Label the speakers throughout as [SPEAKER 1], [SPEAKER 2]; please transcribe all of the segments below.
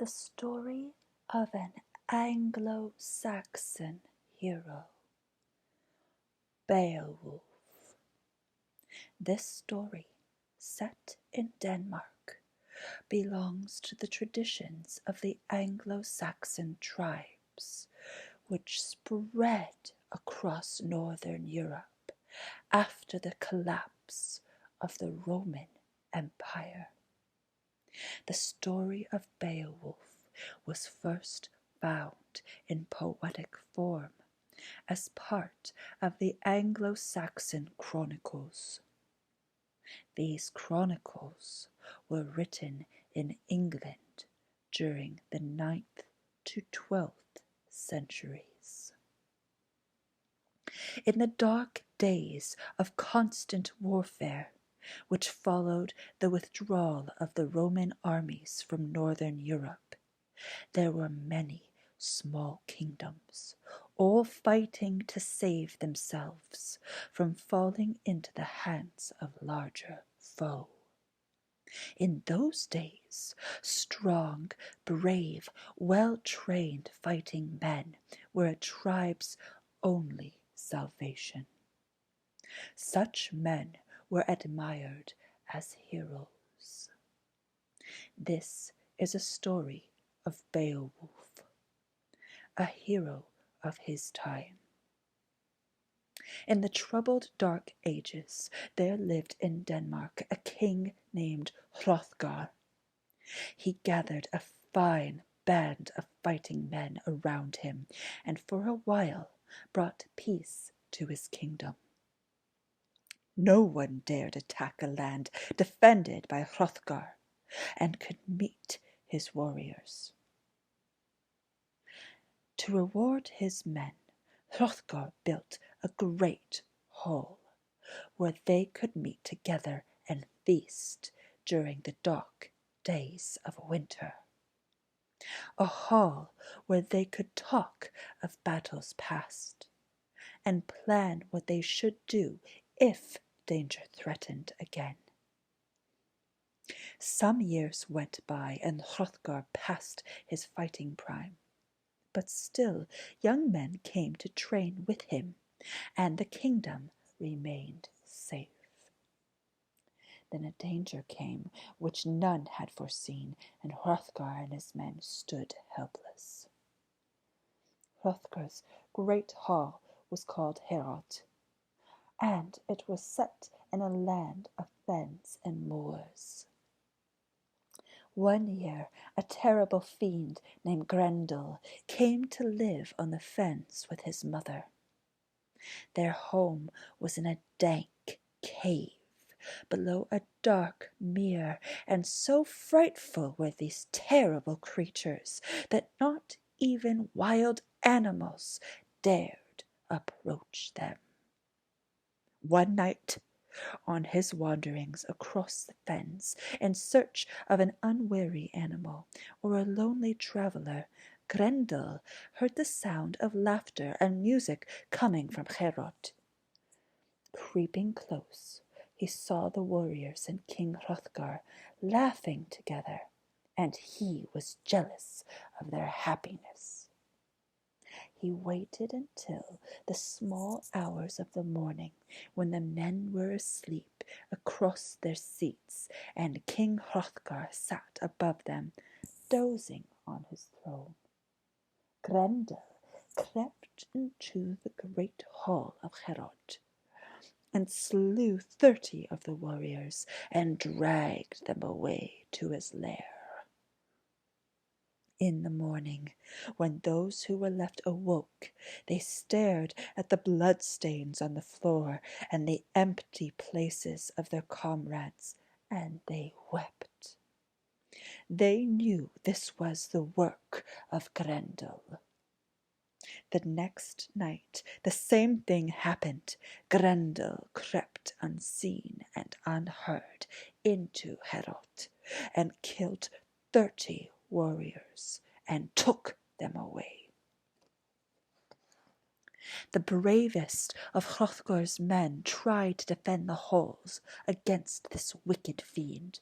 [SPEAKER 1] the story of an Anglo-Saxon hero, Beowulf. This story, set in Denmark, belongs to the traditions of the Anglo-Saxon tribes, which spread across northern Europe after the collapse of the Roman Empire. The story of Beowulf was first found in poetic form as part of the Anglo-Saxon chronicles. These chronicles were written in England during the 9th to 12th centuries. In the dark days of constant warfare, which followed the withdrawal of the Roman armies from northern Europe, there were many small kingdoms, all fighting to save themselves from falling into the hands of larger foe. In those days, strong, brave, well-trained fighting men were a tribe's only salvation. Such men were admired as heroes. This is a story of Beowulf, a hero of his time. In the troubled dark ages, there lived in Denmark a king named Hrothgar. He gathered a fine band of fighting men around him, and for a while brought peace to his kingdom. No one dared attack a land defended by Hrothgar, and could meet his warriors. To reward his men, Hrothgar built a great hall where they could meet together and feast during the dark days of winter. A hall where they could talk of battles past and plan what they should do if danger threatened again. Some years went by and Hrothgar passed his fighting prime, but still young men came to train with him, and the kingdom remained safe. Then a danger came which none had foreseen, and Hrothgar and his men stood helpless. Hrothgar's great hall was called Herod, and it was set in a land of fens and moors. One year a terrible fiend named Grendel came to live on the fens with his mother. Their home was in a dank cave below a dark mere, and so frightful were these terrible creatures that not even wild animals dared approach them. One night, on his wanderings across the fens in search of an unwary animal or a lonely traveller, Grendel heard the sound of laughter and music coming from Herod. Creeping close, he saw the warriors and King Hrothgar laughing together, and he was jealous of their happiness. He waited until the small hours of the morning, when the men were asleep across their seats, and King Hrothgar sat above them, dozing on his throne. Grendel crept into the great hall of Herod, and slew 30 of the warriors, and dragged them away to his lair. In the morning, when those who were left awoke, they stared at the bloodstains on the floor and the empty places of their comrades, and they wept. They knew this was the work of Grendel. The next night the same thing happened. Grendel crept unseen and unheard into Herod, and killed 30 warriors and took them away. The bravest of Hrothgar's men tried to defend the halls against this wicked fiend,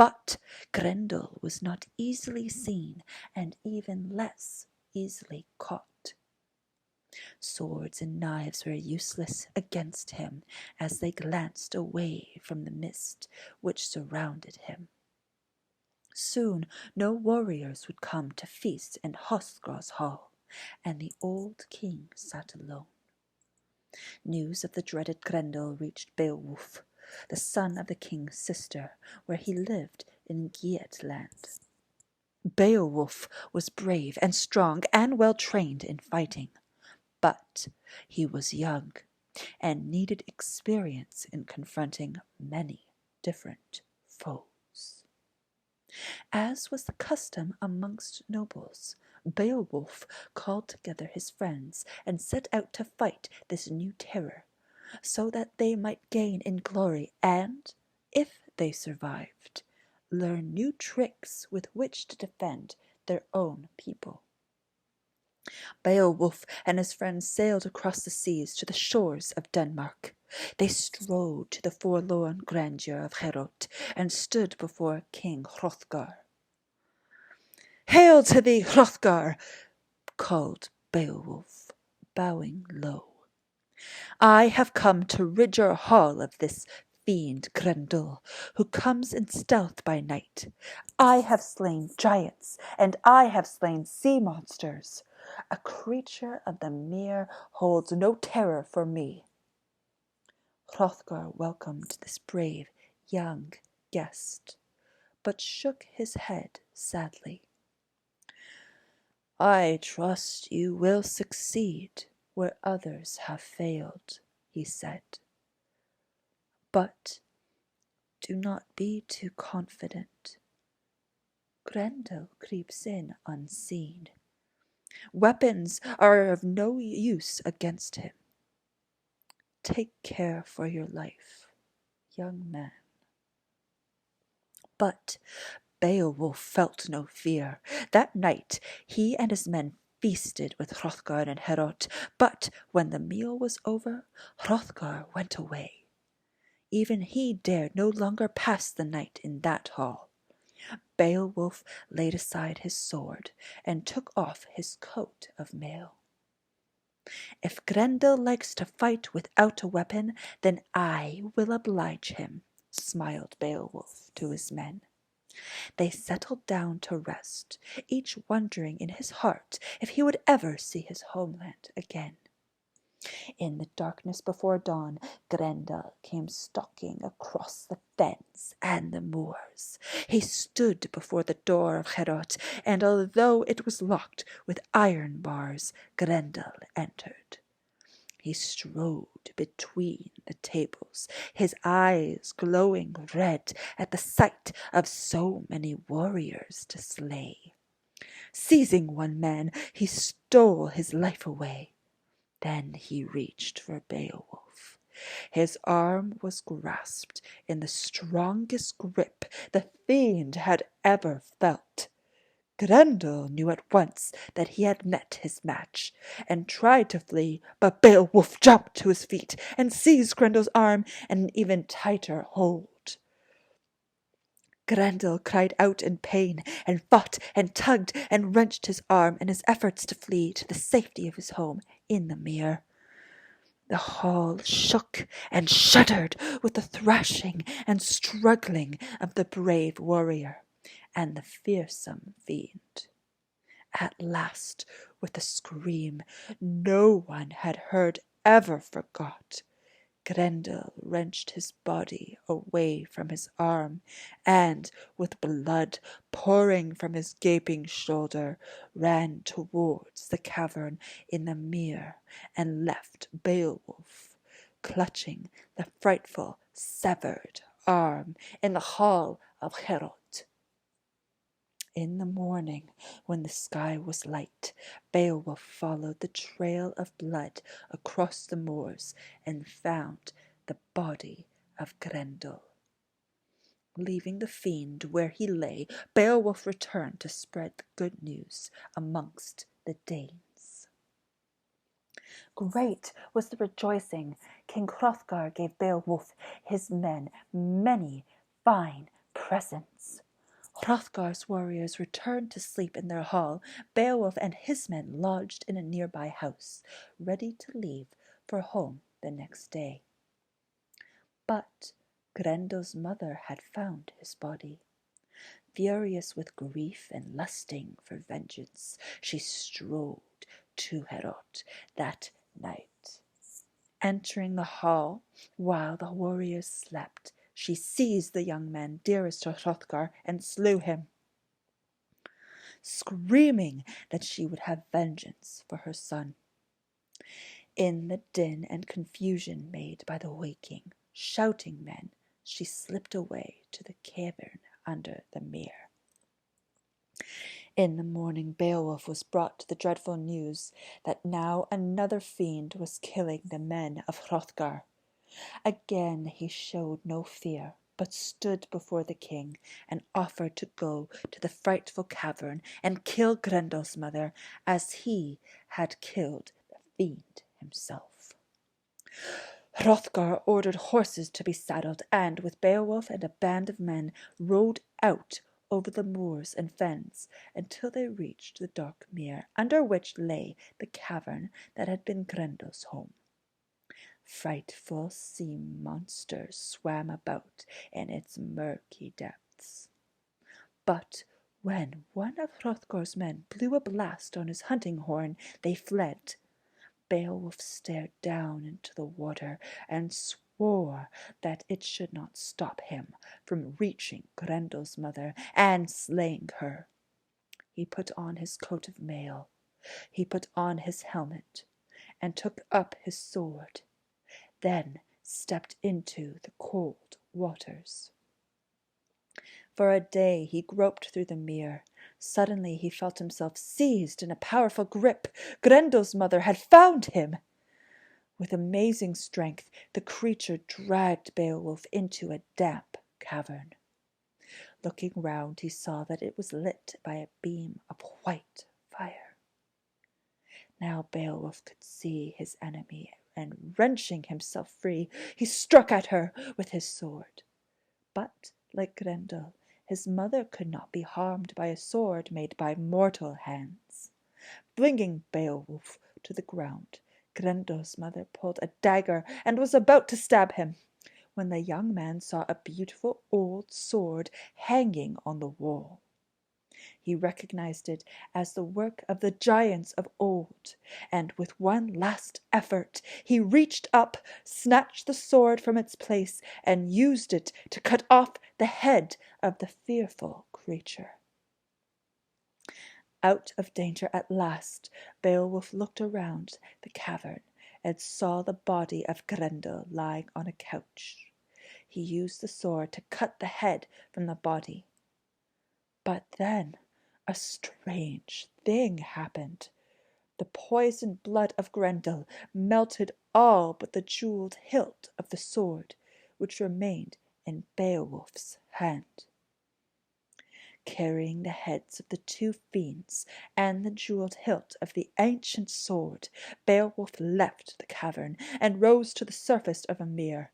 [SPEAKER 1] But Grendel was not easily seen, and even less easily caught. Swords and knives were useless against him as they glanced away from the mist which surrounded him. Soon no warriors would come to feast in Hrothgar's hall, and the old king sat alone. News of the dreaded Grendel reached Beowulf, the son of the king's sister, where he lived in Geatland. Beowulf was brave and strong and well trained in fighting, but he was young and needed experience in confronting many different foes. As was the custom amongst nobles, Beowulf called together his friends and set out to fight this new terror, so that they might gain in glory and, if they survived, learn new tricks with which to defend their own people. Beowulf and his friends sailed across the seas to the shores of Denmark. They strode to the forlorn grandeur of Heorot and stood before King Hrothgar. "Hail to thee, Hrothgar!" called Beowulf, bowing low. "I have come to rid your hall of this fiend Grendel, who comes in stealth by night. I have slain giants, and I have slain sea monsters. A creature of the mere holds no terror for me." Hrothgar welcomed this brave young guest, but shook his head sadly. "I trust you will succeed where others have failed," he said. "But do not be too confident. Grendel creeps in unseen. Weapons are of no use against him. Take care for your life, young man." But Beowulf felt no fear. That night he and his men feasted with Hrothgar and Heorot, but when the meal was over, Hrothgar went away. Even he dared no longer pass the night in that hall. Beowulf laid aside his sword and took off his coat of mail. "If Grendel likes to fight without a weapon, then I will oblige him," smiled Beowulf to his men. They settled down to rest, each wondering in his heart if he would ever see his homeland again. In the darkness before dawn, Grendel came stalking across the fens and the moors. He stood before the door of Heorot, and although it was locked with iron bars, Grendel entered. He strode between the tables, his eyes glowing red at the sight of so many warriors to slay. Seizing one man, he stole his life away. Then he reached for Beowulf. His arm was grasped in the strongest grip the fiend had ever felt. Grendel knew at once that he had met his match, and tried to flee, but Beowulf jumped to his feet and seized Grendel's arm in an even tighter hold. Grendel cried out in pain, and fought and tugged and wrenched his arm in his efforts to flee to the safety of his home in the mere. The hall shook and shuddered with the thrashing and struggling of the brave warrior and the fearsome fiend. At last, with a scream no one had heard ever forgot, Grendel wrenched his body away from his arm, and, with blood pouring from his gaping shoulder, ran towards the cavern in the mere, and left Beowulf clutching the frightful severed arm in the hall of Heorot. In the morning, when the sky was light, Beowulf followed the trail of blood across the moors and found the body of Grendel. Leaving the fiend where he lay, Beowulf returned to spread the good news amongst the Danes. Great was the rejoicing. King Hrothgar gave Beowulf his men many fine presents. Hrothgar's warriors returned to sleep in their hall. Beowulf and his men lodged in a nearby house, ready to leave for home the next day. But Grendel's mother had found his body. Furious with grief and lusting for vengeance, she strode to Heorot that night. Entering the hall while the warriors slept, she seized the young man dearest to Hrothgar and slew him, screaming that she would have vengeance for her son. In the din and confusion made by the waking, shouting men, she slipped away to the cavern under the mere. In the morning Beowulf was brought the dreadful news that now another fiend was killing the men of Hrothgar. Again he showed no fear, but stood before the king and offered to go to the frightful cavern and kill Grendel's mother as he had killed the fiend himself. Hrothgar ordered horses to be saddled, and with Beowulf and a band of men rode out over the moors and fens until they reached the dark mere under which lay the cavern that had been Grendel's home. Frightful sea monsters swam about in its murky depths. But when one of Hrothgar's men blew a blast on his hunting horn, they fled. Beowulf stared down into the water and swore that it should not stop him from reaching Grendel's mother and slaying her. He put on his coat of mail, he put on his helmet, and took up his sword, then stepped into the cold waters. For a day he groped through the mere. Suddenly he felt himself seized in a powerful grip. Grendel's mother had found him. With amazing strength, the creature dragged Beowulf into a damp cavern. Looking round, he saw that it was lit by a beam of white fire. Now Beowulf could see his enemy, and wrenching himself free, he struck at her with his sword. But, like Grendel, his mother could not be harmed by a sword made by mortal hands. Flinging Beowulf to the ground, Grendel's mother pulled a dagger and was about to stab him, when the young man saw a beautiful old sword hanging on the wall. He recognized it as the work of the giants of old, and with one last effort he reached up, snatched the sword from its place, and used it to cut off the head of the fearful creature. Out of danger at last, Beowulf looked around the cavern and saw the body of Grendel lying on a couch. He used the sword to cut the head from the body. But then a strange thing happened. The poisoned blood of Grendel melted all but the jeweled hilt of the sword, which remained in Beowulf's hand. Carrying the heads of the two fiends and the jeweled hilt of the ancient sword, Beowulf left the cavern and rose to the surface of a mere.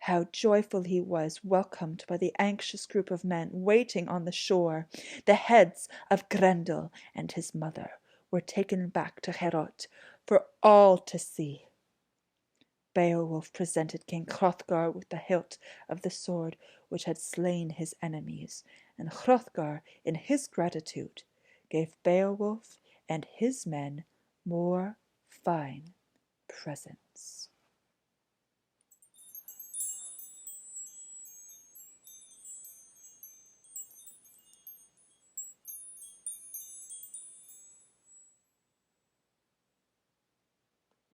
[SPEAKER 1] How joyful he was, welcomed by the anxious group of men waiting on the shore. The heads of Grendel and his mother were taken back to Heorot for all to see. Beowulf presented King Hrothgar with the hilt of the sword which had slain his enemies, and Hrothgar, in his gratitude, gave Beowulf and his men more fine presents.